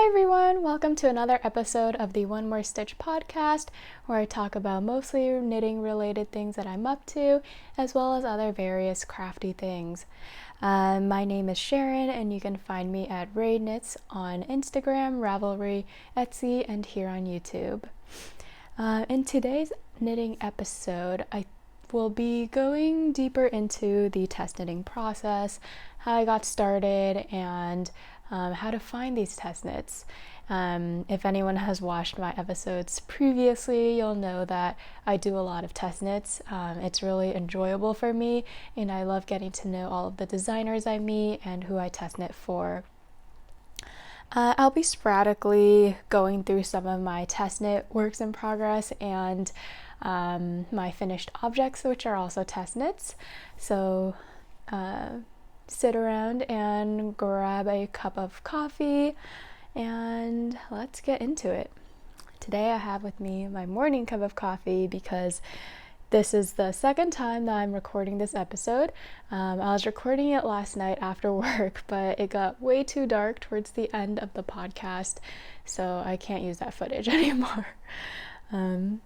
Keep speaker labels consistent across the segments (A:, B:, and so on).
A: Hi everyone, welcome to another episode of the One More Stitch podcast, where I talk about mostly knitting related things that I'm up to, as well as other various crafty things. My name is Sharon, and you can find me at RachelKnits on Instagram, Ravelry, Etsy, and here on YouTube. In today's knitting episode, I will be going deeper into the test knitting process, how I got started, and how to find these test knits. If anyone has watched my episodes previously, you'll know that I do a lot of test knits. It's really enjoyable for me, and I love getting to know all of the designers I meet and who I test knit for. I'll be sporadically going through some of my test knit works in progress and my finished objects, which are also test knits. So sit around and grab a cup of coffee and let's get into it. Today I have with me my morning cup of coffee because this is the second time that I'm recording this episode. I was recording it last night after work, but it got way too dark towards the end of the podcast, so I can't use that footage anymore. So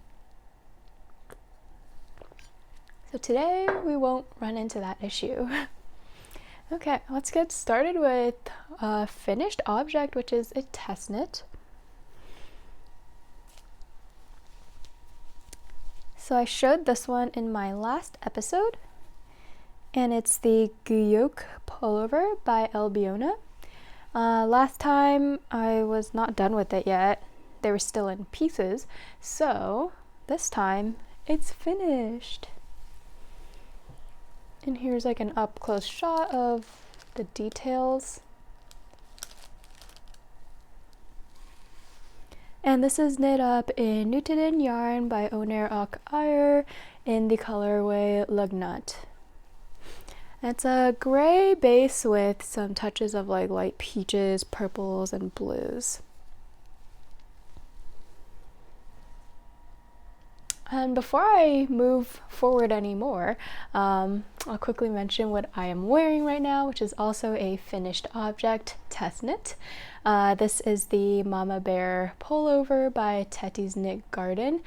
A: today we won't run into that issue. Okay, let's get started with a finished object, which is a test knit. So I showed this one in my last episode, and it's the Guilloche Pullover by Ailbiona. Last time I was not done with it yet. They were still in pieces, so this time it's finished. And here's like an up close shot of the details. And this is knit up in Nutiden yarn by Höner in the colorway Lugnet. It's a gray base with some touches of like light peaches, purples, and blues. And before I move forward anymore, I'll quickly mention what I am wearing right now, which is also a finished object test knit. This is the Mama Bear Pullover by Teti's Knit Garden.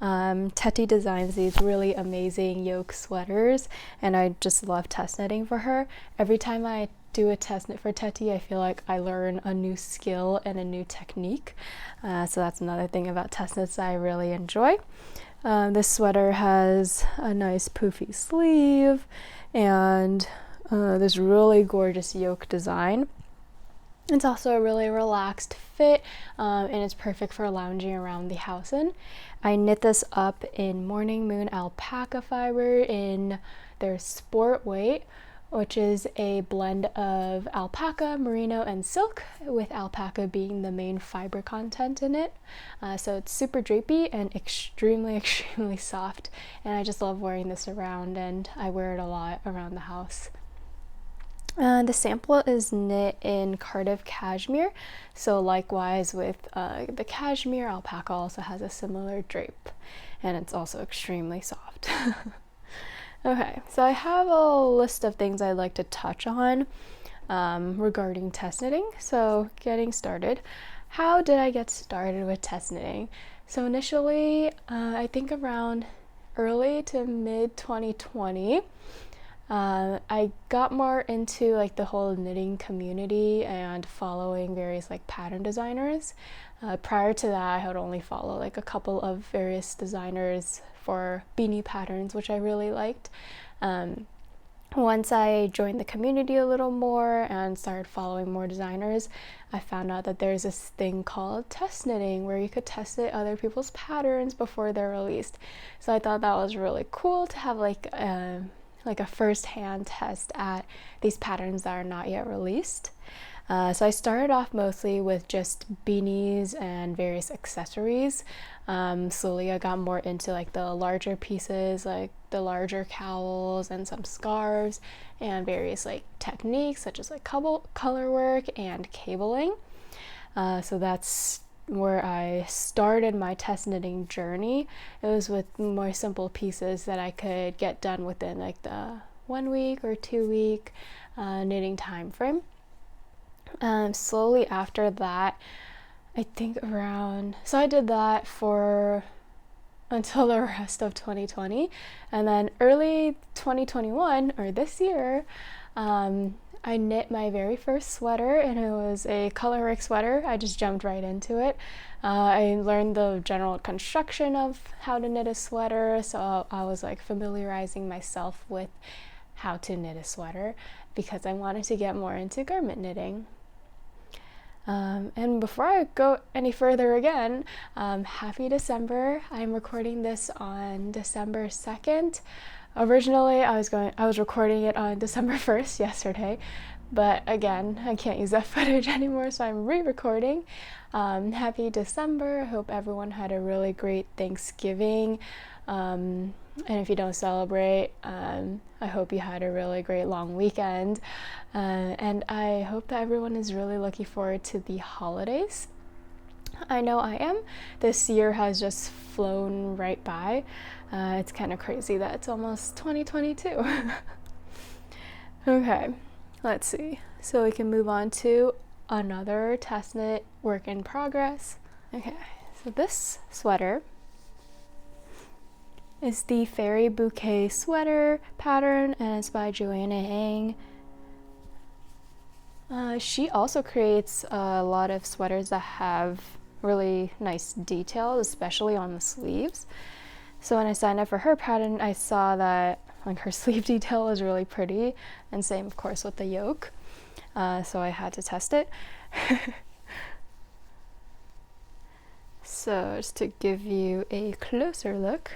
A: Teti designs these really amazing yoke sweaters, and I just love test knitting for her. Every time I do a test knit for Teti, I feel like I learn a new skill and a new technique. So that's another thing about test knits that I really enjoy. This sweater has a nice poofy sleeve and this really gorgeous yoke design. It's also a really relaxed fit, and it's perfect for lounging around the house in. I knit this up in Morning Moon alpaca fiber in their Sport Weight, which is a blend of alpaca, merino, and silk, with alpaca being the main fiber content in it. So it's super drapey and extremely soft, and I just love wearing this around, and I wear it a lot around the house. The sample is knit in Cardiff cashmere, so likewise with the cashmere, alpaca also has a similar drape, and it's also extremely soft. Okay, so I have a list of things I'd like to touch on regarding test knitting. So getting started, how did I get started with test knitting? So initially, I think around early to mid 2020, I got more into like the whole knitting community and following various like pattern designers. Prior to that, I had only followed like a couple of various designers for beanie patterns, which I really liked. Once I joined the community a little more and started following more designers, I found out that there's this thing called test knitting where you could test knit other people's patterns before they're released. So I thought that was really cool to have like a first-hand test at these patterns that are not yet released. So I started off mostly with just beanies and various accessories. Slowly I got more into like the larger pieces, like the larger cowls and some scarves, and various like techniques such as like color work and cabling. So that's where I started my test knitting journey. It was with more simple pieces that I could get done within like the 1 week or 2 week knitting time frame. Slowly after that, I think around, so I did that for until the rest of 2020, and then early 2021, or this year, I knit my very first sweater, and it was a colorwork sweater. I just jumped right into it. I learned the general construction of how to knit a sweater, so I was like familiarizing myself with how to knit a sweater because I wanted to get more into garment knitting. And before I go any further again, happy December. I'm recording this on December 2nd. Originally, I was recording it on December 1st, yesterday, but again, I can't use that footage anymore, so I'm re-recording. Happy December. I hope everyone had a really great Thanksgiving. And if you don't celebrate, I hope you had a really great long weekend. And I hope that everyone is really looking forward to the holidays. I know I am. This year has just flown right by. It's kind of crazy that it's almost 2022. Okay, let's see. So we can move on to another test knit work in progress. Okay, so this sweater is the Fairy Bouquet sweater pattern, and it's by Joanna Ang. She also creates a lot of sweaters that have really nice details, especially on the sleeves. So when I signed up for her pattern, I saw that like her sleeve detail was really pretty, and same of course with the yoke. So I had to test it. So just to give you a closer look,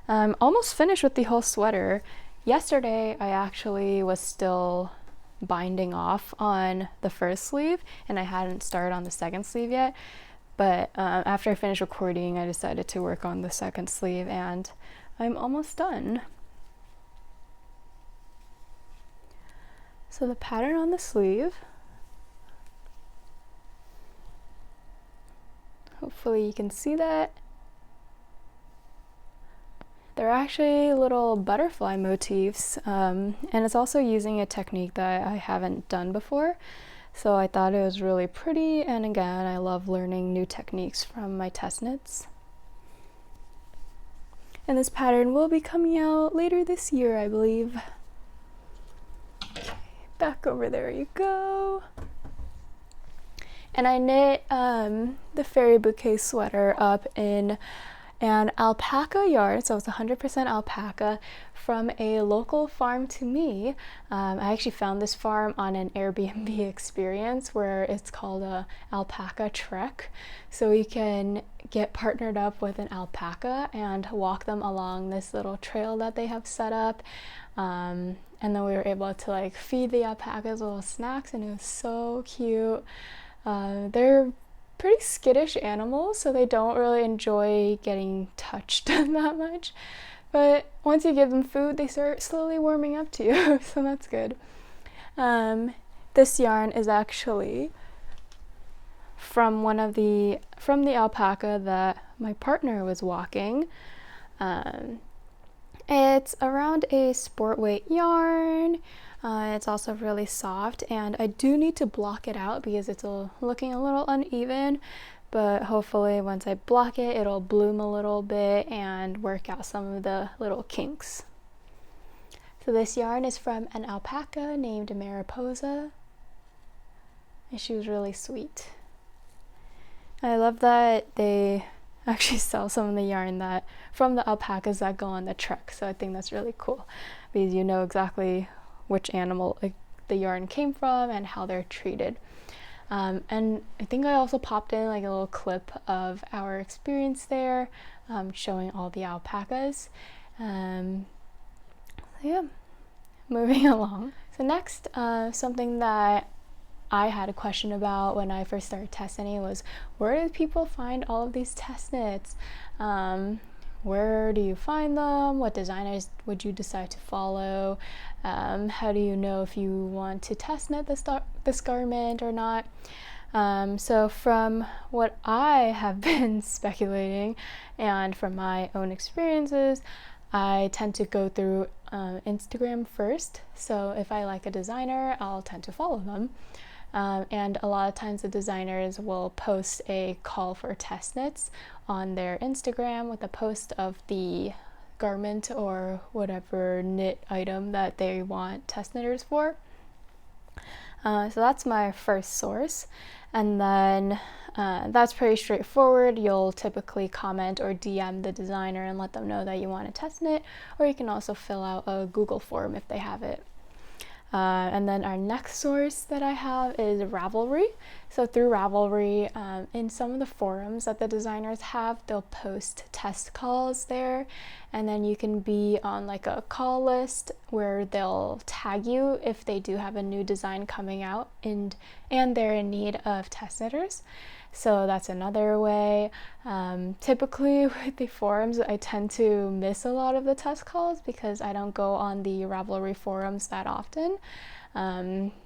A: I'm almost finished with the whole sweater. Yesterday I actually was still binding off on the first sleeve, and I hadn't started on the second sleeve yet. But after I finished recording, I decided to work on the second sleeve, and I'm almost done. So the pattern on the sleeve, hopefully you can see that. They're actually little butterfly motifs, and it's also using a technique that I haven't done before. So I thought it was really pretty, and again, I love learning new techniques from my test knits. And this pattern will be coming out later this year, I believe. Okay, back over there you go. And I knit the Fairy Bouquet sweater up in an alpaca yarn, so it's 100% alpaca from a local farm to me. I actually found this farm on an Airbnb experience where it's called a alpaca trek. So you can get partnered up with an alpaca and walk them along this little trail that they have set up. And then we were able to like feed the alpacas little snacks, and it was so cute. They're pretty skittish animals, so they don't really enjoy getting touched that much. But once you give them food, they start slowly warming up to you, so that's good. This yarn is actually from the alpaca that my partner was walking. It's around a sport weight yarn. It's also really soft, and I do need to block it out because it's looking a little uneven, but hopefully once I block it, it'll bloom a little bit and work out some of the little kinks. So this yarn is from an alpaca named Mariposa, and she was really sweet. I love that they actually sell some of the yarn that from the alpacas that go on the trek, so I think that's really cool because you know exactly which animal the yarn came from and how they're treated. And I think I also popped in like a little clip of our experience there, showing all the alpacas. So yeah, moving along. So next, something that I had a question about when I first started test knitting was, where do people find all of these test knits? Where do you find them? What designers would you decide to follow? How do you know if you want to test knit this garment or not? So from what I have been speculating and from my own experiences, I tend to go through Instagram first. So if I like a designer, I'll tend to follow them. and a lot of times the designers will post a call for test knits on their Instagram with a post of the garment or whatever knit item that they want test knitters for. So that's my first source, and then that's pretty straightforward. You'll typically comment or DM the designer and let them know that you want to test knit, or you can also fill out a Google form if they have it. And then our next source that I have is Ravelry. So through Ravelry, in some of the forums that the designers have, they'll post test calls there, and then you can be on like a call list where they'll tag you if they do have a new design coming out and they're in need of test knitters. So that's another way. Typically with the forums, I tend to miss a lot of the test calls because I don't go on the Ravelry forums that often.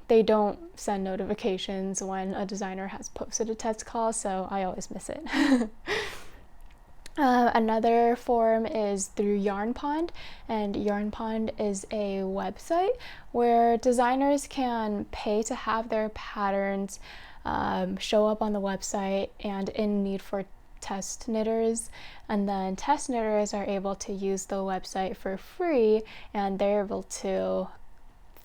A: They don't send notifications when a designer has posted a test call, so I always miss it. Another forum is through Yarn Pond, and Yarn Pond is a website where designers can pay to have their patterns show up on the website and in need for test knitters, and then test knitters are able to use the website for free, and they're able to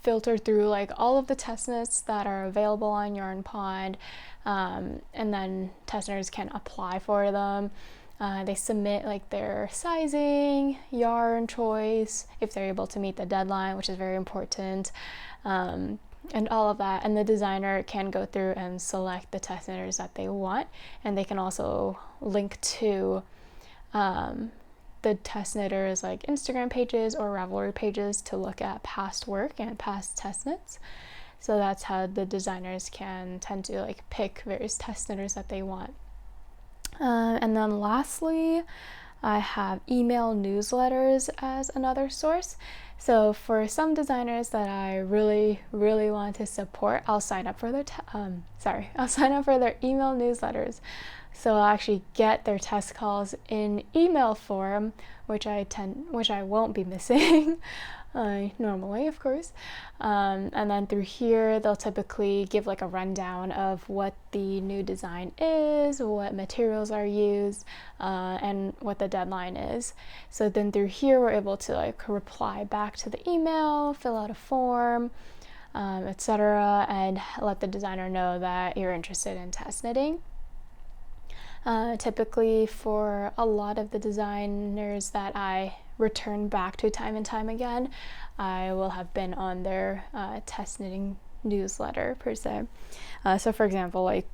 A: filter through like all of the test knits that are available on Yarn Pond, and then test knitters can apply for them. They submit like their sizing, yarn choice, if they're able to meet the deadline, which is very important, and all of that. And the designer can go through and select the test knitters that they want, and they can also link to the test knitters like Instagram pages or Ravelry pages to look at past work and past test knits. So that's how the designers can tend to like pick various test knitters that they want. And then lastly, I have email newsletters as another source. So for some designers that I really want to support, I'll sign up for their I'll sign up for their email newsletters. So I'll actually get their test calls in email form, which I won't be missing. Normally, of course. And then through here, they'll typically give like a rundown of what the new design is, what materials are used, and what the deadline is. So then through here, we're able to like reply back to the email, fill out a form, etc., and let the designer know that you're interested in test knitting. Typically for a lot of the designers that I return back to time and time again, I will have been on their test knitting newsletter per se. So for example, like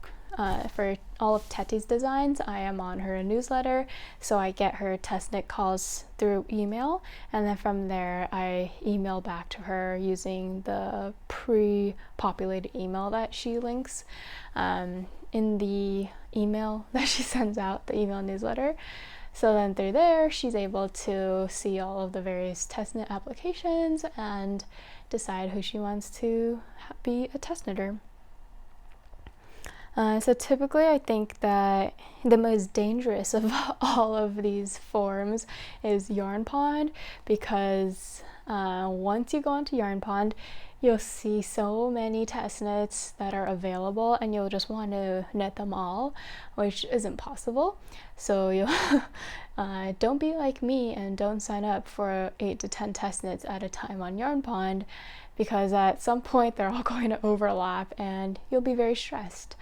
A: for all of Teti's designs, I am on her newsletter, so I get her test knit calls through email, and then from there I email back to her using the pre-populated email that she links in the email that she sends out, the email newsletter. So then through there, she's able to see all of the various test knit applications and decide who she wants to be a test knitter. So typically I think that the most dangerous of all of these forums is Yarn Pond, because once you go onto Yarn Pond, you'll see so many test knits that are available and you'll just want to knit them all, which isn't possible. So you'll don't be like me and don't sign up for 8 to 10 test knits at a time on Yarn Pond, because at some point they're all going to overlap and you'll be very stressed.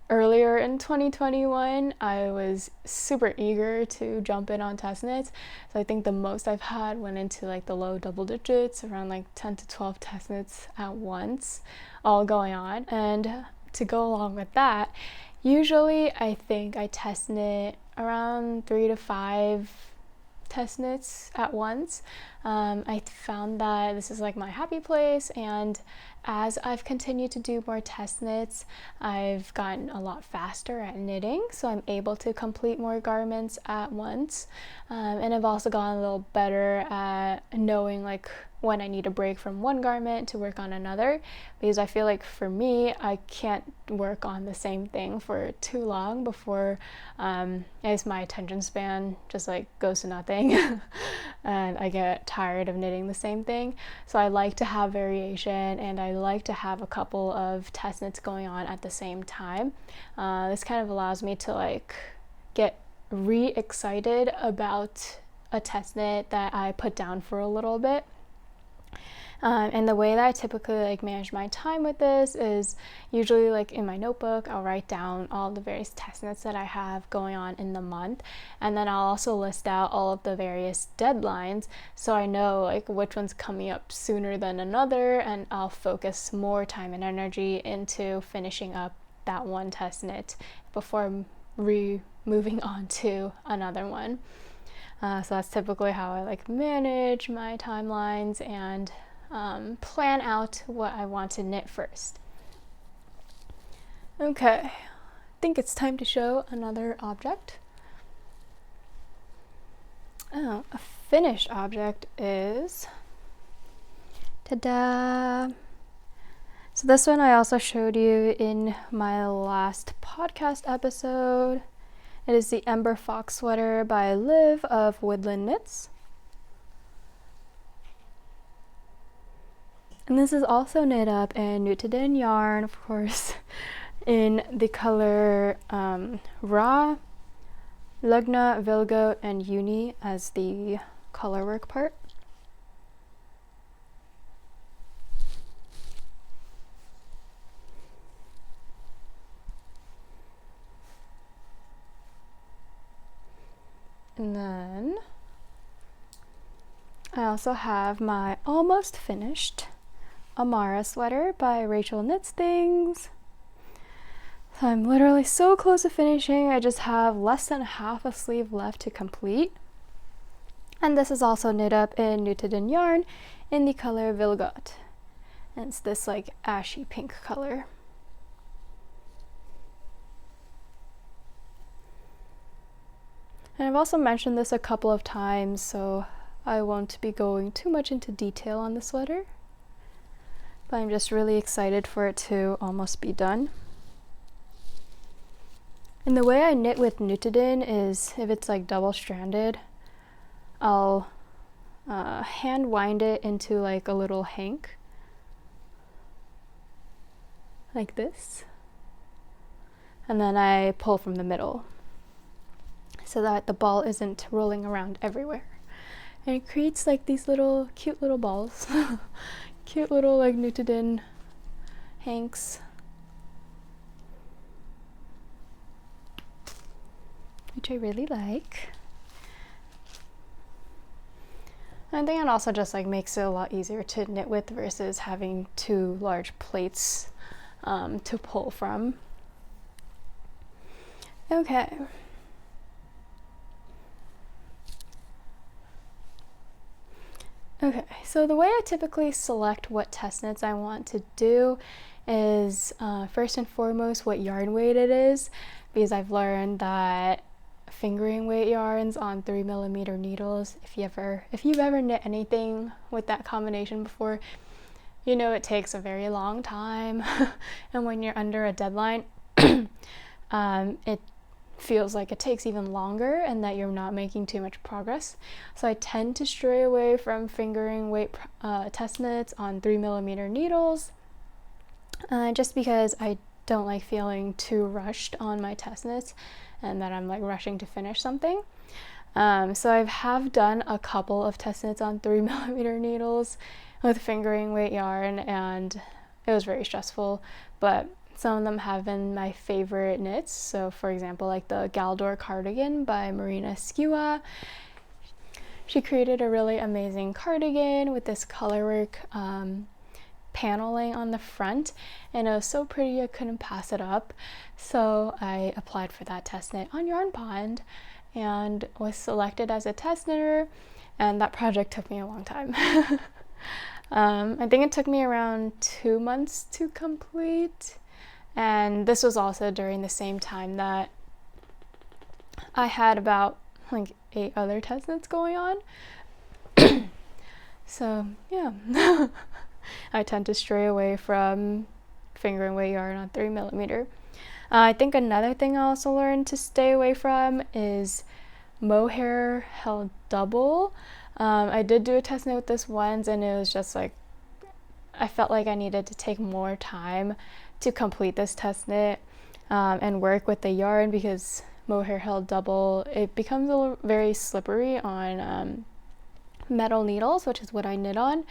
A: Earlier in 2021, I was super eager to jump in on test knits. So I think the most I've had went into like the low double digits, around like 10 to 12 test knits at once, all going on. And to go along with that, usually I think I test knit around 3 to 5 test knits at once. I found that this is like my happy place, and as I've continued to do more test knits, I've gotten a lot faster at knitting, so I'm able to complete more garments at once. And I've also gotten a little better at knowing like when I need a break from one garment to work on another, because I feel like for me, I can't work on the same thing for too long before I guess my attention span just like goes to nothing and I get tired of knitting the same thing. So I like to have variation, and I like to have a couple of test knits going on at the same time. This kind of allows me to like get re-excited about a test knit that I put down for a little bit. And the way that I typically like manage my time with this is usually like in my notebook, I'll write down all the various test knits that I have going on in the month, and then I'll also list out all of the various deadlines so I know like which one's coming up sooner than another, and I'll focus more time and energy into finishing up that one test knit before moving on to another one. So that's typically how I like manage my timelines and plan out what I want to knit first. Okay, I think it's time to show another object. Oh, a finished object is, ta-da! So this one I also showed you in my last podcast episode. It is the Ember Fox Sweater by Liv of Woodlandknits. And this is also knit up in Nutiden yarn, of course, in the color Raw, Lugnet, Villgott, and Juni as the colorwork part. And then I also have my almost finished Amara Sweater by RachelKnitsThings. So I'm literally so close to finishing. I just have less than half a sleeve left to complete. And this is also knit up in Nutiden yarn in the color Villgott. And it's this like ashy pink color. And I've also mentioned this a couple of times, so I won't be going too much into detail on the sweater. But I'm just really excited for it to almost be done. And the way I knit with Nutiden is, if it's like double-stranded, I'll hand wind it into like a little hank, like this, and then I pull from the middle so that the ball isn't rolling around everywhere. And it creates like these little cute little balls. Cute little like Nutiden hanks. Which I really like. I think it also just like makes it a lot easier to knit with versus having two large plates to pull from. Okay. Okay, so the way I typically select what test knits I want to do is first and foremost what yarn weight it is, because I've learned that fingering weight yarns on 3mm needles, if you've ever knit anything with that combination before, you know it takes a very long time. And when you're under a deadline, it feels like it takes even longer and that you're not making too much progress. So I tend to stray away from fingering weight test knits on 3mm needles, just because I don't like feeling too rushed on my test knits and that I'm like rushing to finish something. So I have done a couple of test knits on 3mm needles with fingering weight yarn, and it was very stressful, but some of them have been my favorite knits. So for example, like the Galdor cardigan by Marina Skewa. She created a really amazing cardigan with this colorwork paneling on the front, and it was so pretty I couldn't pass it up. So I applied for that test knit on Yarn Pond and was selected as a test knitter, and that project took me a long time. I think it took me around 2 months to complete. And this was also during the same time that I had about like 8 other test knits going on. So yeah, I tend to stray away from fingering weight yarn on 3mm. I think another thing I also learned to stay away from is mohair held double. I did do a test knit with this once, and it was just like, I felt like I needed to take more time to complete this test knit and work with the yarn, because mohair held double, it becomes very slippery on metal needles, which is what I knit on.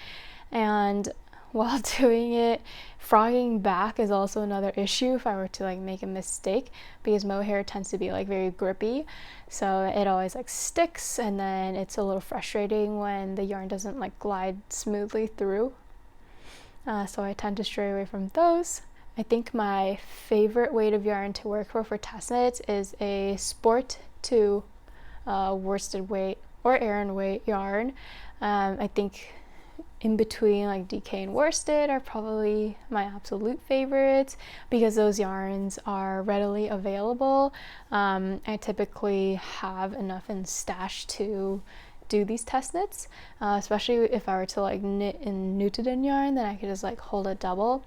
A: And while doing it, frogging back is also another issue if I were to like make a mistake, because mohair tends to be like very grippy, so it always like sticks, and then it's a little frustrating when the yarn doesn't like glide smoothly through. So I tend to stray away from those. I think my favorite weight of yarn to work for test knits is a Sport 2 worsted weight or Aran weight yarn. I think in between like DK and worsted are probably my absolute favorites, because those yarns are readily available. I typically have enough in stash to do these test knits, especially if I were to like knit in Nutiden yarn, then I could just like hold a double.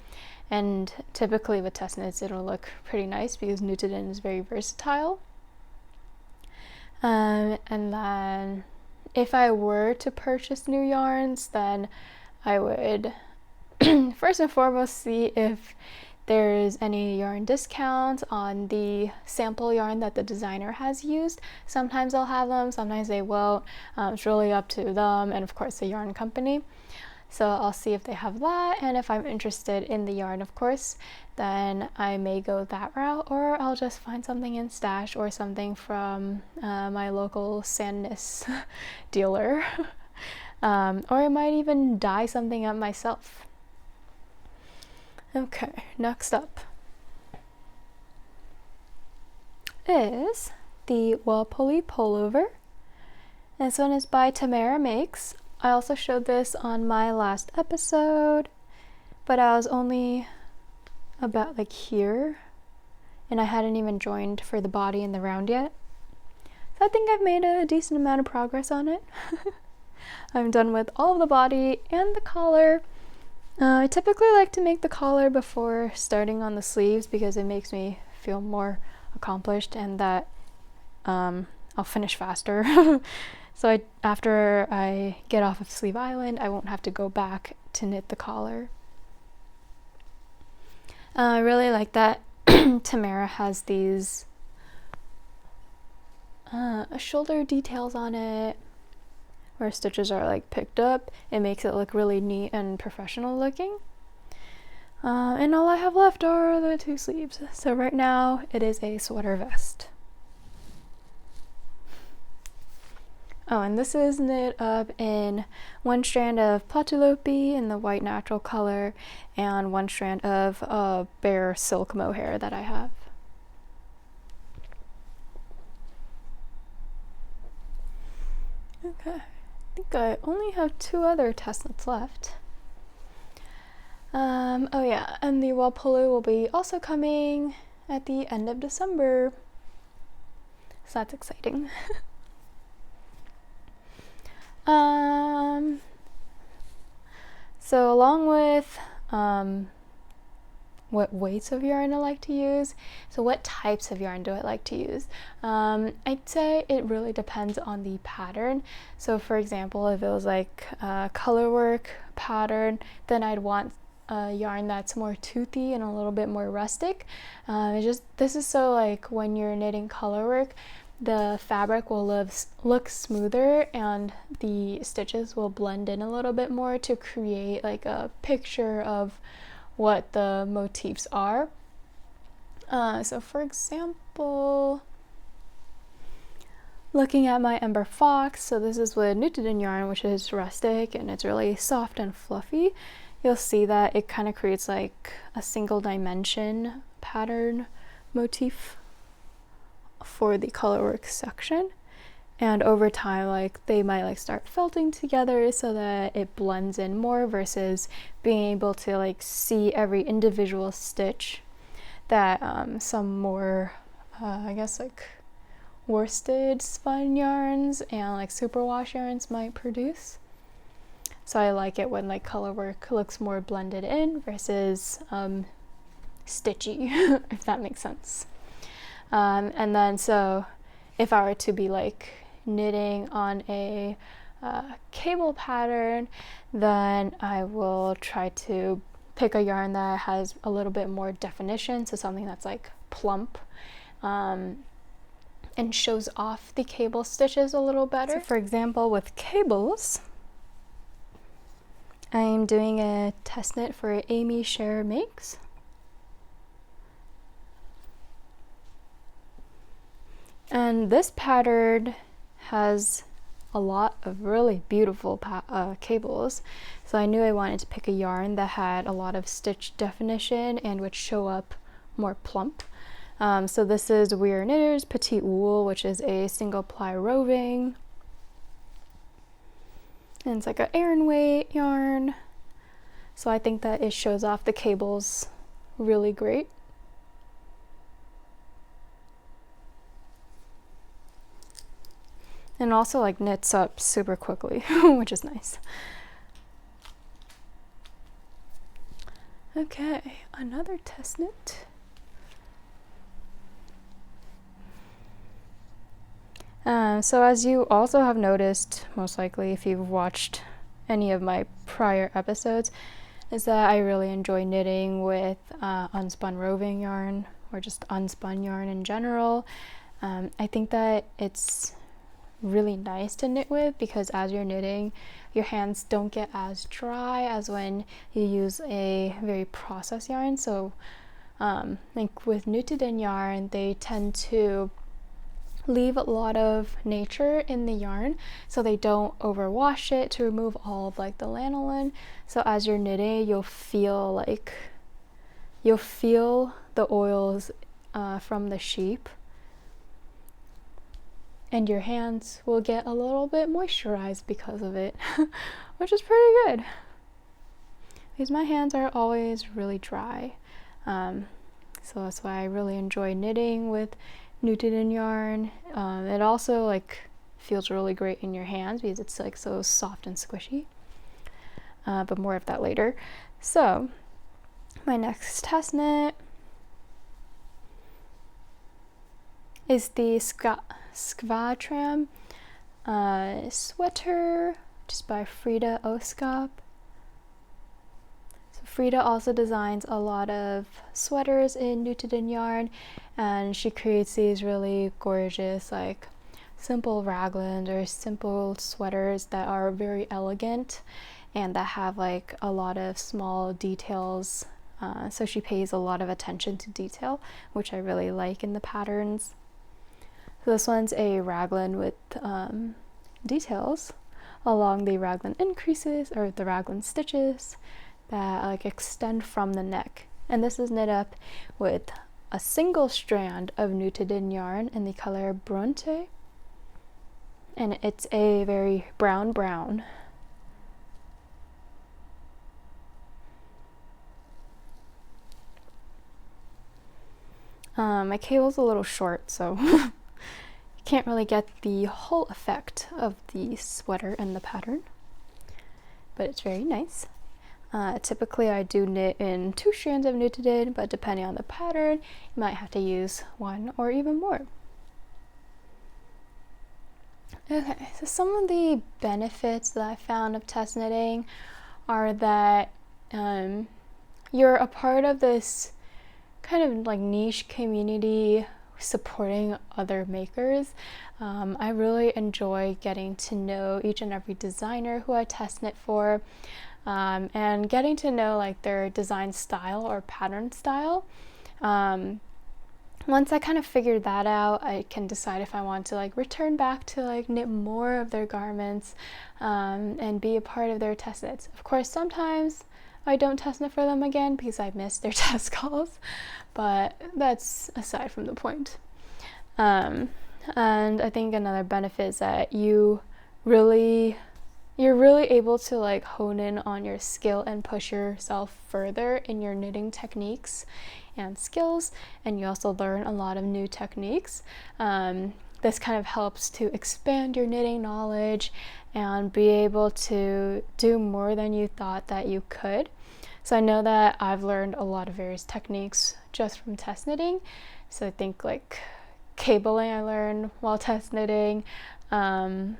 A: And typically with test knits it'll look pretty nice because Nutiden is very versatile. And then if I were to purchase new yarns, then I would first and foremost see if there's any yarn discounts on the sample yarn that the designer has used. Sometimes they'll have them, sometimes they won't. It's really up to them and of course the yarn company. So I'll see if they have that, and if I'm interested in the yarn, of course, then I may go that route, or I'll just find something in stash or something from my local sandness dealer. Or I might even dye something up myself. Okay, next up is the Walpoly Pullover. This one is by TameraMakes. I also showed this on my last episode, but I was only about like here, and I hadn't even joined for the body and the round yet. So I think I've made a decent amount of progress on it. I'm done with all of the body and the collar. I typically like to make the collar before starting on the sleeves because it makes me feel more accomplished and that I'll finish faster. So after I get off of Sleeve Island, I won't have to go back to knit the collar. I really like that Tamera has these shoulder details on it where stitches are like picked up. It makes it look really neat and professional looking. And all I have left are the two sleeves. So right now it is a sweater vest. Oh, and this is knit up in one strand of Plotulopi in the white natural color and one strand of bare silk mohair that I have. Okay, I think I only have two other test knits left. Oh yeah, and the Walpoly will be also coming at the end of December. So that's exciting. So along with what weights of yarn I like to use, so what types of yarn do I like to use? I'd say it really depends on the pattern. So for example, if it was like a color work pattern, then I'd want a yarn that's more toothy and a little bit more rustic. This is so like when you're knitting color work, the fabric will look smoother and the stitches will blend in a little bit more to create like a picture of what the motifs are. So for example, looking at my Ember Fox, so this is with Nutiden yarn, which is rustic and it's really soft and fluffy. You'll see that it kind of creates like a single dimension pattern motif for the colorwork section, and over time like they might like start felting together so that it blends in more versus being able to like see every individual stitch that some more I guess like worsted spun yarns and like superwash yarns might produce. So I like it when like color work looks more blended in versus stitchy, if that makes sense. And then so if I were to be like knitting on a cable pattern, then I will try to pick a yarn that has a little bit more definition, so something that's like plump and shows off the cable stitches a little better. So for example, with cables, I'm doing a test knit for Aimee Sher Makes. And this pattern has a lot of really beautiful cables, so I knew I wanted to pick a yarn that had a lot of stitch definition and would show up more plump. So this is We Are Knitters Petite Wool, which is a single ply roving, and it's like an Aran weight yarn, so I think that it shows off the cables really great. And also like knits up super quickly, which is nice. Okay, another test knit. So as you also have noticed, most likely if you've watched any of my prior episodes, is that I really enjoy knitting with unspun roving yarn, or just unspun yarn in general. I think that it's really nice to knit with, because as you're knitting, your hands don't get as dry as when you use a very processed yarn. So like with Nutiden yarn, they tend to leave a lot of nature in the yarn, so they don't overwash it to remove all of like the lanolin. So as you're knitting, you'll feel the oils from the sheep, and your hands will get a little bit moisturized because of it, which is pretty good, because my hands are always really dry. So that's why I really enjoy knitting with Nutiden yarn. It also like feels really great in your hands because it's like so soft and squishy, but more of that later. So my next test knit is the Skvatram sweater, just by Frida Oskop. So Frida also designs a lot of sweaters in Nutiden yarn, and she creates these really gorgeous like simple raglans or simple sweaters that are very elegant and that have like a lot of small details. So she pays a lot of attention to detail, which I really like in the patterns. So this one's a raglan with details along the raglan increases, or the raglan stitches that like extend from the neck. And this is knit up with a single strand of Nutiden yarn in the color Bronte, and it's a very brown. My cable's a little short, so you can't really get the whole effect of the sweater in the pattern, but it's very nice. Typically I do knit in 2 strands of Nutiden, but depending on the pattern, you might have to use 1 or even more. Okay, so some of the benefits that I found of test knitting are that you're a part of this kind of like niche community supporting other makers. I really enjoy getting to know each and every designer who I test knit for, and getting to know like their design style or pattern style. Once I kind of figured that out, I can decide if I want to like return back to like knit more of their garments and be a part of their test knits. Of course, sometimes I don't test knit for them again because I missed their test calls, but that's aside from the point. And I think another benefit is that you're really able to like hone in on your skill and push yourself further in your knitting techniques and skills, and you also learn a lot of new techniques that this kind of helps to expand your knitting knowledge and be able to do more than you thought that you could. So I know that I've learned a lot of various techniques just from test knitting. So I think like cabling I learned while test knitting, certain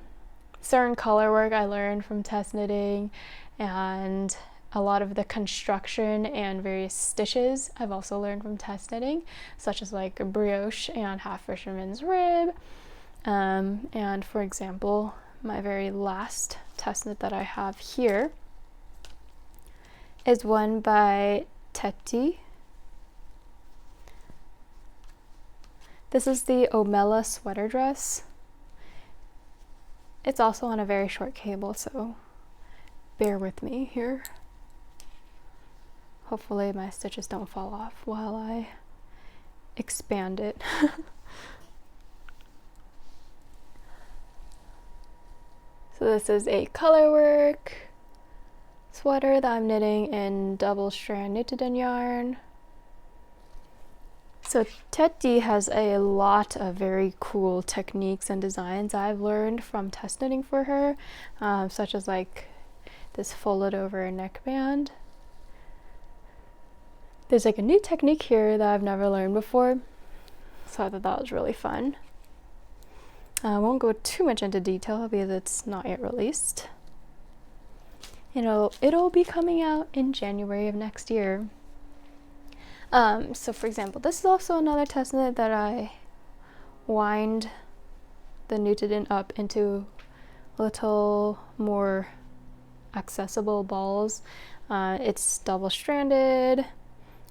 A: color work I learned from test knitting, and a lot of the construction and various stitches I've also learned from test knitting, such as like a brioche and half fisherman's rib. And for example, my very last test knit that I have here is one by Teti. This is the Omela sweater dress. It's also on a very short cable, so bear with me here. Hopefully my stitches don't fall off while I expand it. So this is a colorwork sweater that I'm knitting in double strand Nutiden yarn. So Teti has a lot of very cool techniques and designs I've learned from test knitting for her, such as like this folded over neckband. There's like a new technique here that I've never learned before, so I thought that was really fun. I won't go too much into detail because it's not yet released. It'll be coming out in January of next year. So for example, this is also another test knit that I wind the Nutiden up into little more accessible balls. It's double stranded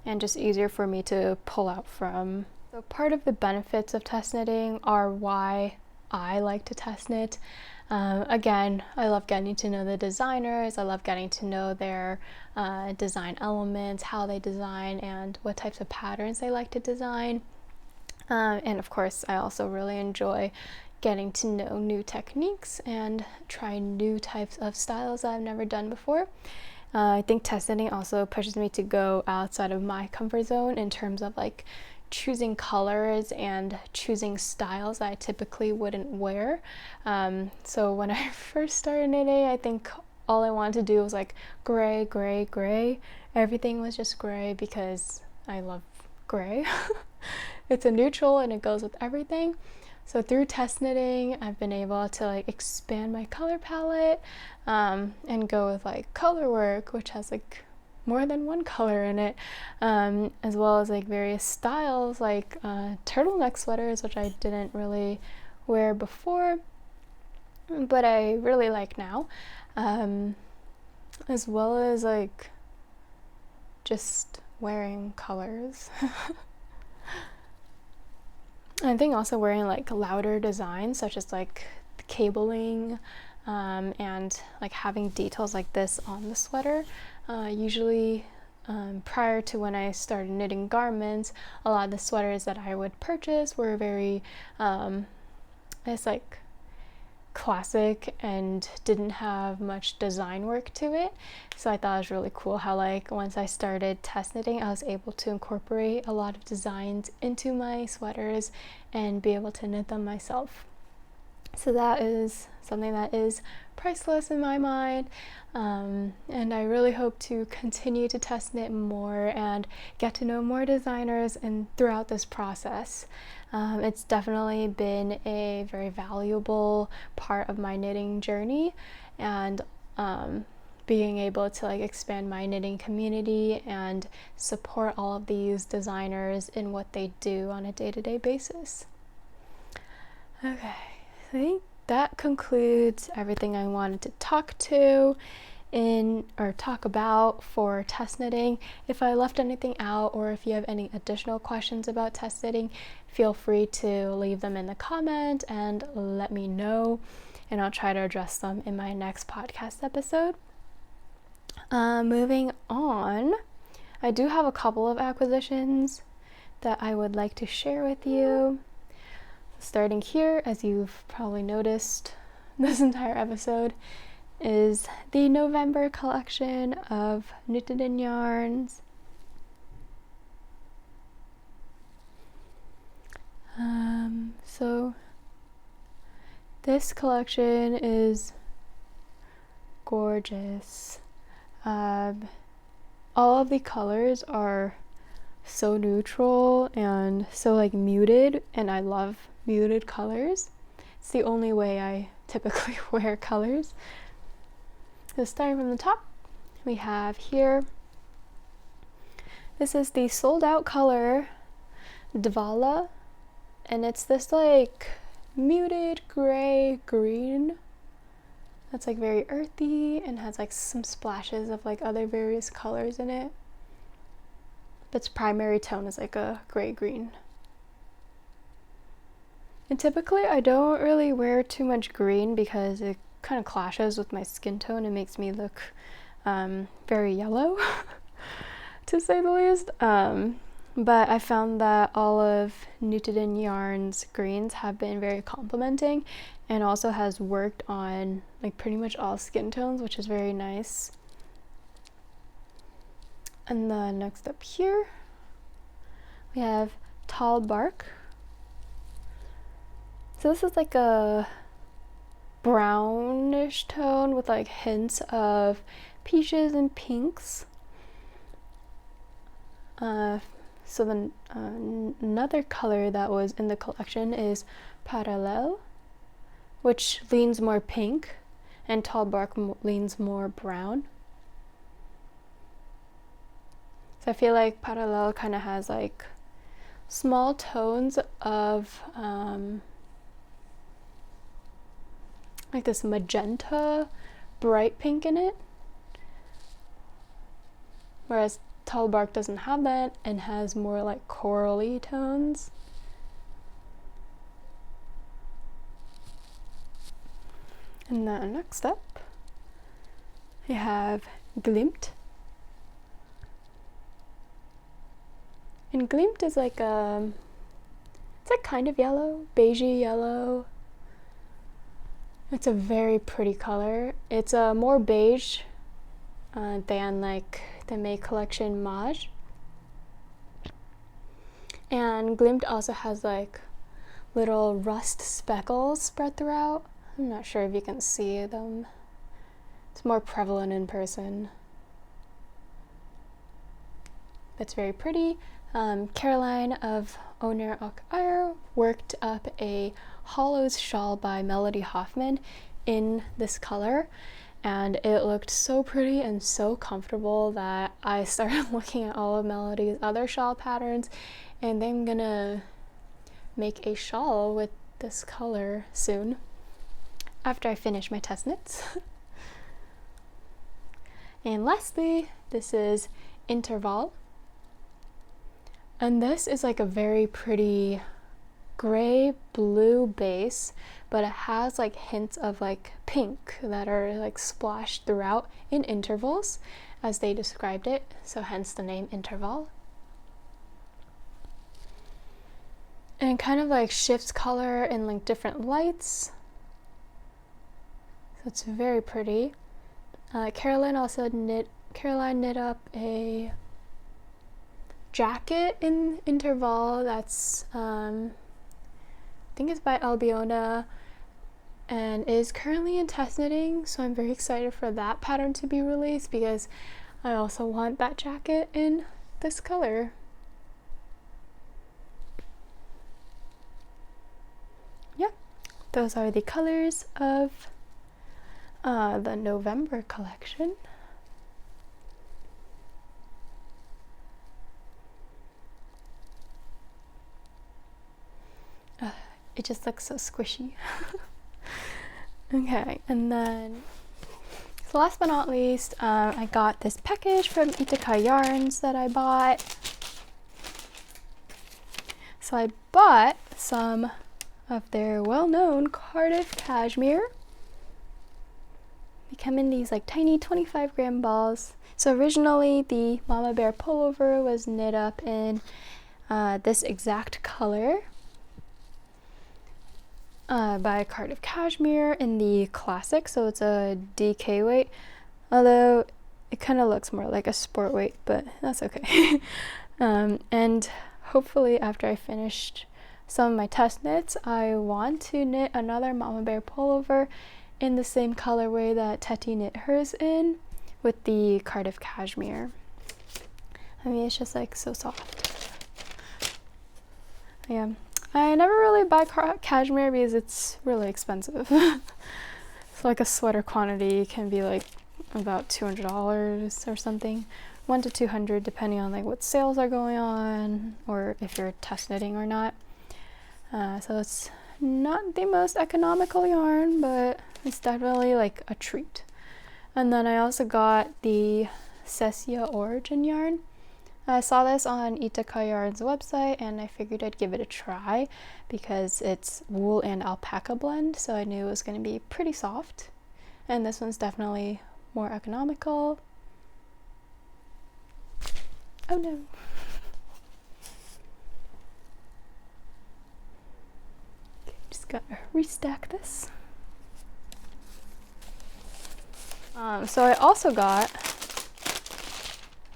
A: and just easier for me to pull out from. So part of the benefits of test knitting are why I like to test knit. Again, I love getting to know the designers. I love getting to know their design elements, how they design, and what types of patterns they like to design. And of course, I also really enjoy getting to know new techniques and try new types of styles that I've never done before. I think test knitting also pushes me to go outside of my comfort zone in terms of like choosing colors and choosing styles that I typically wouldn't wear. So when I first started knitting, I think all I wanted to do was like gray, gray, gray. Everything was just gray because I love gray. It's a neutral and it goes with everything. So through test knitting, I've been able to like expand my color palette and go with like color work, which has like more than one color in it, as well as like various styles like turtleneck sweaters, which I didn't really wear before, but I really like now, as well as like just wearing colors. I think also wearing like louder designs such as like the cabling and like having details like this on the sweater. Usually prior to when I started knitting garments, a lot of the sweaters that I would purchase were very it's like classic and didn't have much design work to it. So I thought it was really cool how like once I started test knitting, I was able to incorporate a lot of designs into my sweaters and be able to knit them myself. So that is something that is priceless in my mind, and I really hope to continue to test knit more and get to know more designers and throughout this process. It's definitely been a very valuable part of my knitting journey, and being able to like expand my knitting community and support all of these designers in what they do on a day-to-day basis. Okay, I think that concludes everything I wanted to talk about for test knitting. If I left anything out or if you have any additional questions about test knitting, feel free to leave them in the comment and let me know, and I'll try to address them in my next podcast episode. Moving on, I do have a couple of acquisitions that I would like to share with you. Starting here, as you've probably noticed this entire episode, is the November collection of Nutiden yarns. So This collection is gorgeous. All of the colors are so neutral and so like muted, and I love muted colors. It's the only way I typically wear colors. So starting from the top, we have here, this is the sold out color Dvala, and it's this like muted gray green that's like very earthy and has like some splashes of like other various colors in it. But its primary tone is like a gray green. And typically I don't really wear too much green because it kind of clashes with my skin tone and makes me look very yellow to say the least. But I found that all of Nutiden Yarn's greens have been very complimenting, and also has worked on like pretty much all skin tones, which is very nice. And then next up here we have Tall Bark. So this is like a brownish tone with like hints of peaches and pinks. So then another color that was in the collection is Parallel, which leans more pink, and Tall Bark leans more brown. So I feel like Parallel kind of has like small tones of like this magenta bright pink in it, whereas Tall Bark doesn't have that and has more like corally tones. And then next up we have Glimt. And Glimt is like it's like kind of yellow, beigey yellow. It's a very pretty color. It's more beige than like the May collection Mauve. And Glimt also has like little rust speckles spread throughout. I'm not sure if you can see them. It's more prevalent in person. That's very pretty. Caroline of Höner och Eyre worked up a Hollows shawl by Melody Hoffman in this color, and it looked so pretty and so comfortable that I started looking at all of Melody's other shawl patterns, and I'm gonna make a shawl with this color soon after I finish my test knits. And lastly, this is Interval. And this is like a very pretty gray blue base, but it has like hints of like pink that are like splashed throughout in intervals as they described it, so hence the name Interval. And it kind of like shifts color in like different lights, so it's very pretty. Caroline knit up a jacket in Interval that's I think it's by Ailbiona and is currently in test knitting, so I'm very excited for that pattern to be released because I also want that jacket in this color. Yeah, those are the colors of the November collection. It just looks so squishy. Okay, and then so last but not least, I got this package from Ithaca Yarns that I bought. So I bought some of their well-known Cardiff cashmere. They come in these like tiny 25-gram balls. So originally the Mama Bear pullover was knit up in this exact color by Cardiff Cashmere in the classic, so it's a DK weight, although it kind of looks more like a sport weight, but that's okay. And hopefully after I finished some of my test knits, I want to knit another mama bear pullover in the same colorway that Teti knit hers in, with the Cardiff cashmere. I mean, it's just like so soft. Yeah, I never really buy cashmere because it's really expensive. So like a sweater quantity can be like about $200 or something, $100 to $200 depending on like what sales are going on or if you're test knitting or not. So it's not the most economical yarn, but it's definitely like a treat. And then I also got the Cecia Origin yarn. I saw this on Ithaca Yarn's website and I figured I'd give it a try because it's wool and alpaca blend, so I knew it was going to be pretty soft. And this one's definitely more economical. Oh no. Okay, just gotta restack this. So I also got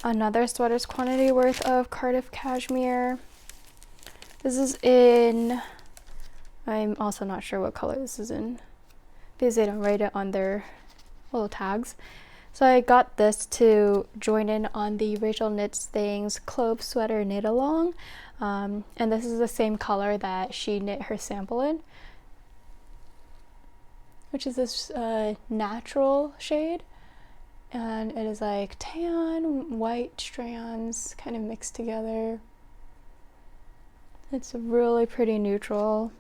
A: another sweaters quantity worth of Cardiff cashmere. This is in, I'm also not sure what color this is in because they don't write it on their little tags. So I got this to join in on the RachelKnitsThings Clove Sweater knit along, and this is the same color that she knit her sample in, which is this natural shade, and it is like tan, white strands kind of mixed together. It's a really pretty neutral,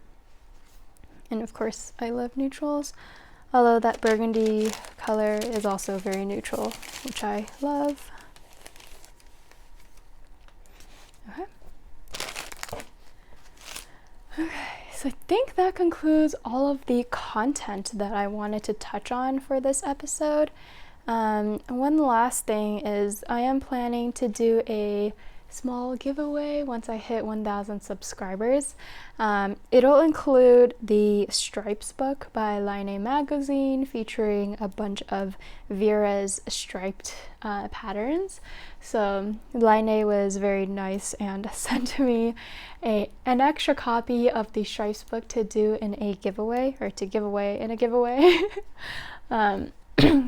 A: and of course I love neutrals, although that burgundy color is also very neutral, which I love. Okay, so I think that concludes all of the content that I wanted to touch on for this episode. One last thing is I am planning to do a small giveaway once I hit 1,000 subscribers. It'll include the Stripes book by Line magazine featuring a bunch of Vera's striped patterns. So Line was very nice and sent me an extra copy of the Stripes book to do in a giveaway, or to give away in a giveaway.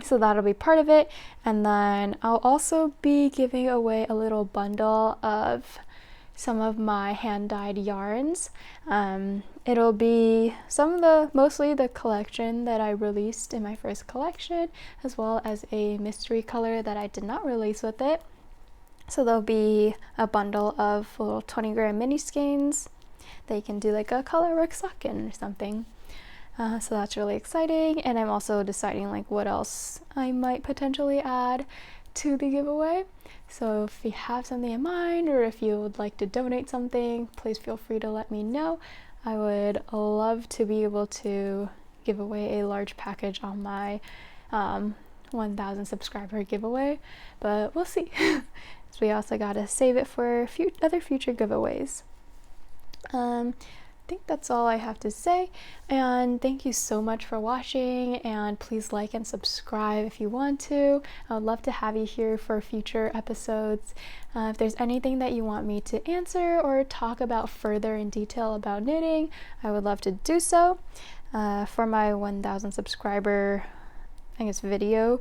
A: So that'll be part of it, and then I'll also be giving away a little bundle of some of my hand-dyed yarns. It'll be mostly the collection that I released in my first collection, as well as a mystery color that I did not release with it. So there'll be a bundle of little 20-gram mini skeins that you can do like a colorwork sock in or something. So that's really exciting, and I'm also deciding like what else I might potentially add to the giveaway. So if you have something in mind, or if you would like to donate something, please feel free to let me know. I would love to be able to give away a large package on my 1,000 subscriber giveaway, but we'll see. So we also gotta save it for other future giveaways. I think that's all I have to say, and thank you so much for watching, and please like and subscribe if you want to. I would love to have you here for future episodes. If there's anything that you want me to answer or talk about further in detail about knitting, I would love to do so. For my 1,000 subscriber, I guess, video,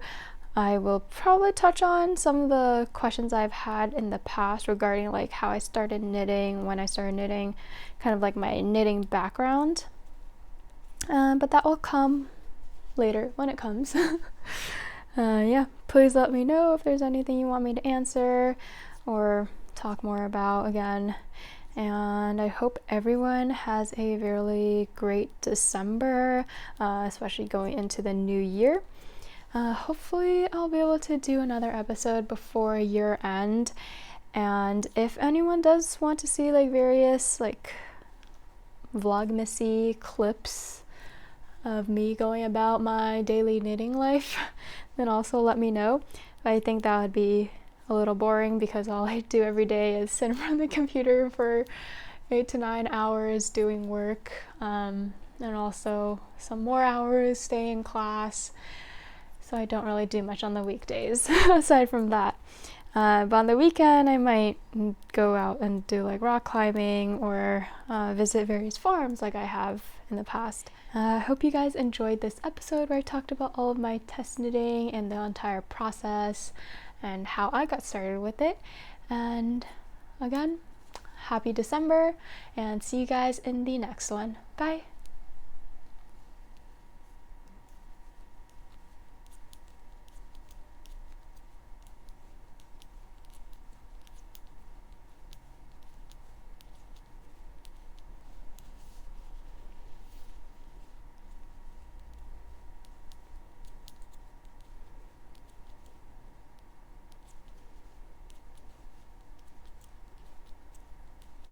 A: I will probably touch on some of the questions I've had in the past regarding like how I started knitting, when I started knitting, kind of like my knitting background. But that will come later when it comes. Yeah, please let me know if there's anything you want me to answer or talk more about again. And I hope everyone has a really great December, especially going into the new year. Hopefully I'll be able to do another episode before year end, and if anyone does want to see like various like vlogmasy clips of me going about my daily knitting life, then also let me know. I think that would be a little boring because all I do every day is sit in front of the computer for 8 to 9 hours doing work, and also some more hours staying in class. So I don't really do much on the weekdays aside from that. But on the weekend I might go out and do like rock climbing or visit various farms like I have in the past. I hope you guys enjoyed this episode where I talked about all of my test knitting and the entire process and how I got started with it. And again, happy December, and see you guys in the next one. Bye!